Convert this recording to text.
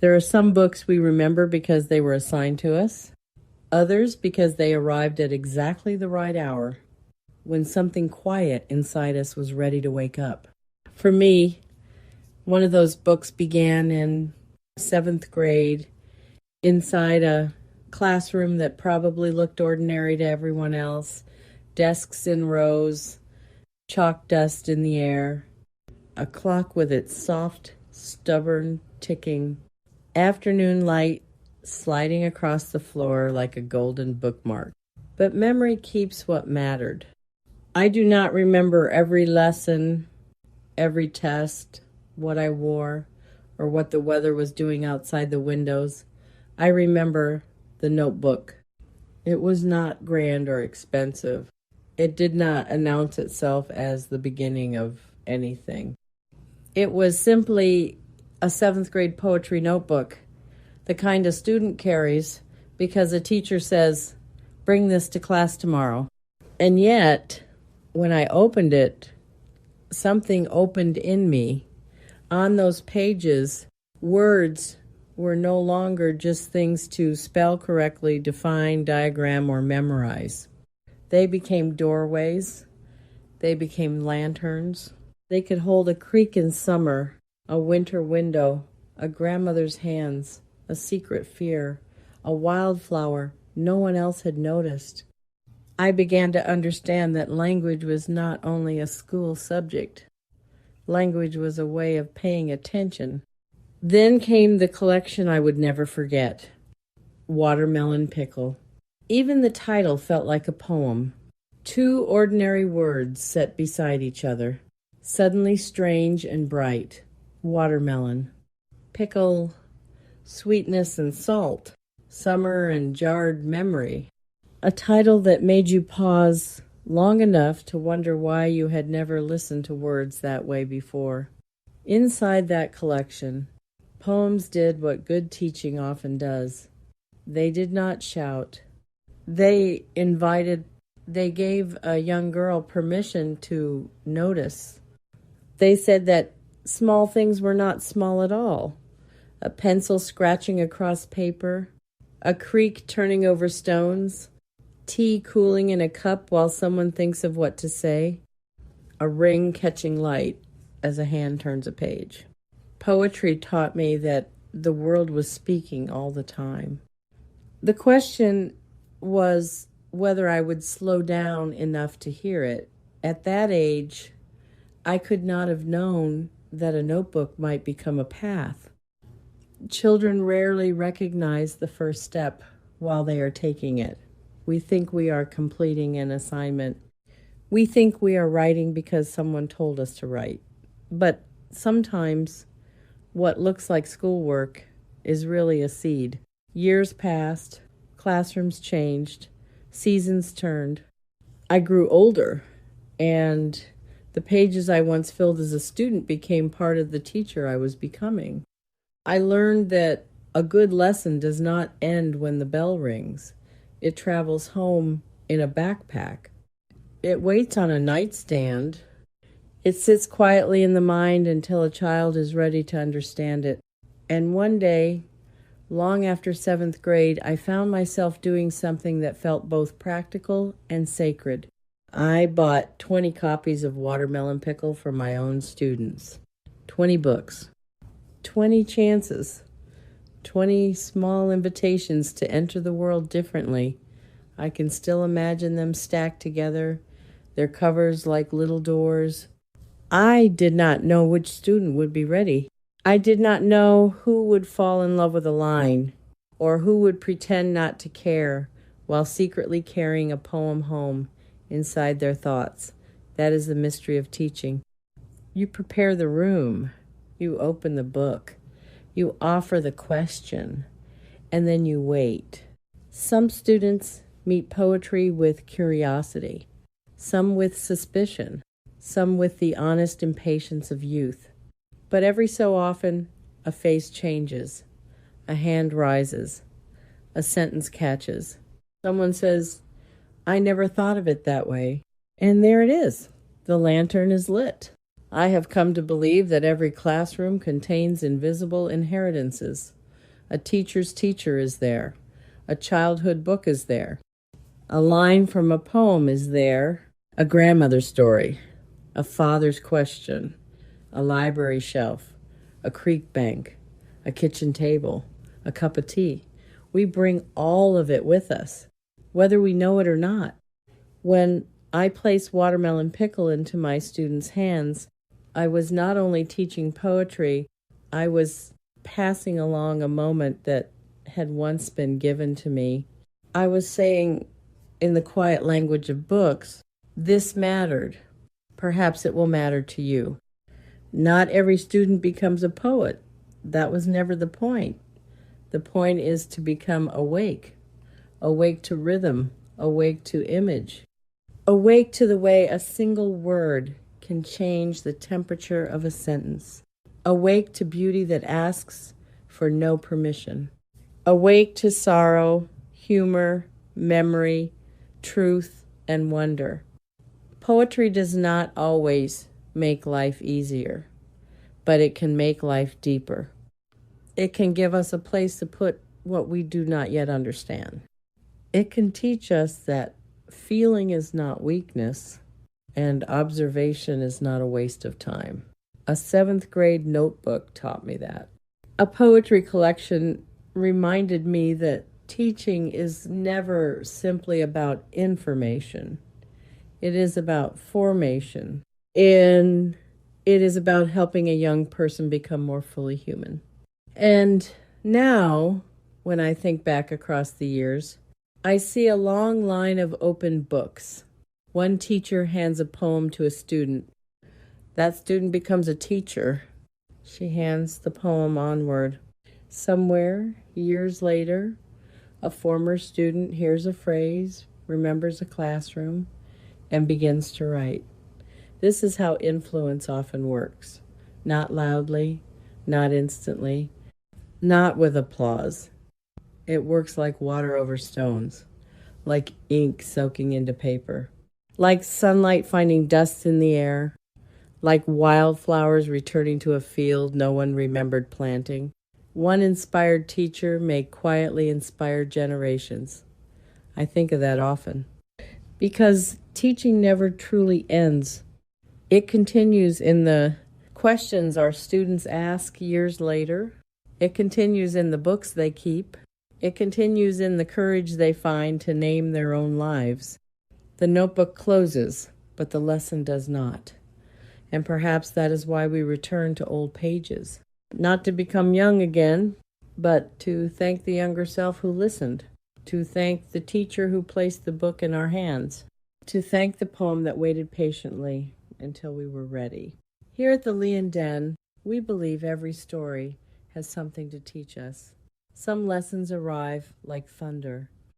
There are some books we remember because they were assigned to us, others because they arrived at exactly the right hour when something quiet inside us was ready to wake up. For me, one of those books began in seventh grade inside a classroom that probably looked ordinary to everyone else, desks in rows, chalk dust in the air, a clock with its soft, stubborn ticking, afternoon light sliding across the floor like a golden bookmark. But memory keeps what mattered. I do not remember every lesson, every test, what I wore, or what the weather was doing outside the windows. I remember the notebook. It was not grand or expensive. It did not announce itself as the beginning of anything. It was simply a seventh grade poetry notebook, the kind a student carries because a teacher says, "Bring this to class tomorrow." And yet, when I opened it, something opened in me. On those pages, words were no longer just things to spell correctly, define, diagram, or memorize. They became doorways. They became lanterns. They could hold a creek in summer, a winter window, a grandmother's hands, a secret fear, a wildflower no one else had noticed. I began to understand that language was not only a school subject. Language was a way of paying attention. Then came the collection I would never forget, Watermelon Pickle. Even the title felt like a poem. Two ordinary words set beside each other, suddenly strange and bright. Watermelon. Pickle, sweetness and salt, summer and jarred memory. A title that made you pause long enough to wonder why you had never listened to words that way before. Inside that collection, poems did what good teaching often does. They did not shout. They gave a young girl permission to notice. They said that small things were not small at all. A pencil scratching across paper, a creek turning over stones, tea cooling in a cup while someone thinks of what to say, a ring catching light as a hand turns a page. Poetry taught me that the world was speaking all the time. The question was whether I would slow down enough to hear it. At that age, I could not have known that a notebook might become a path. Children rarely recognize the first step while they are taking it. We think we are completing an assignment. We think we are writing because someone told us to write. But sometimes what looks like schoolwork is really a seed. Years passed, classrooms changed, seasons turned. I grew older, and the pages I once filled as a student became part of the teacher I was becoming. I learned that a good lesson does not end when the bell rings. It travels home in a backpack. It waits on a nightstand. It sits quietly in the mind until a child is ready to understand it. And one day, long after seventh grade, I found myself doing something that felt both practical and sacred. I bought 20 copies of Watermelon Pickle for my own students. 20 books. 20 chances. 20 small invitations to enter the world differently. I can still imagine them stacked together, their covers like little doors. I did not know which student would be ready. I did not know who would fall in love with a line, or who would pretend not to care while secretly carrying a poem home inside their thoughts. That is the mystery of teaching. You prepare the room. You open the book. You offer the question, and then you wait. Some students meet poetry with curiosity, some with suspicion, some with the honest impatience of youth. But every so often, a face changes, a hand rises, a sentence catches. Someone says, "I never thought of it that way." And there it is. The lantern is lit. I have come to believe that every classroom contains invisible inheritances, A teacher's teacher is there. A childhood book is there. A line from a poem is there. A grandmother's story. A father's question. A library shelf. A creek bank. A kitchen table. A cup of tea. We bring all of it with us, whether we know it or not. When I place watermelon pickle into my students' hands, I was not only teaching poetry, I was passing along a moment that had once been given to me. I was saying, in the quiet language of books, this mattered. Perhaps it will matter to you. Not every student becomes a poet. That was never the point. The point is to become awake to rhythm, awake to image, awake to the way a single word can change the temperature of a sentence, awake to beauty that asks for no permission, awake to sorrow, humor, memory, truth, and wonder. Poetry does not always make life easier, but it can make life deeper. It can give us a place to put what we do not yet understand. It can teach us that feeling is not weakness and observation is not a waste of time. A 7th grade notebook taught me that. A poetry collection reminded me that teaching is never simply about information. It is about formation, and it is about helping a young person become more fully human. And now, when I think back across the years, I see a long line of open books. One teacher hands a poem to a student. That student becomes a teacher. She hands the poem onward. Somewhere, years later, a former student hears a phrase, remembers a classroom, and begins to write. This is how influence often works. Not loudly, not instantly, not with applause. It works like water over stones, like ink soaking into paper, like sunlight finding dust in the air, like wildflowers returning to a field no one remembered planting. One inspired teacher may quietly inspire generations. I think of that often, because teaching never truly ends. It continues in the questions our students ask years later. It continues in the books they keep. It continues in the courage they find to name their own lives. The notebook closes, but the lesson does not. And perhaps that is why we return to old pages. Not to become young again, but to thank the younger self who listened. To thank the teacher who placed the book in our hands. To thank the poem that waited patiently until we were ready. Here at the Lyon Den, we believe every story has something to teach us. Some lessons arrive like thunder.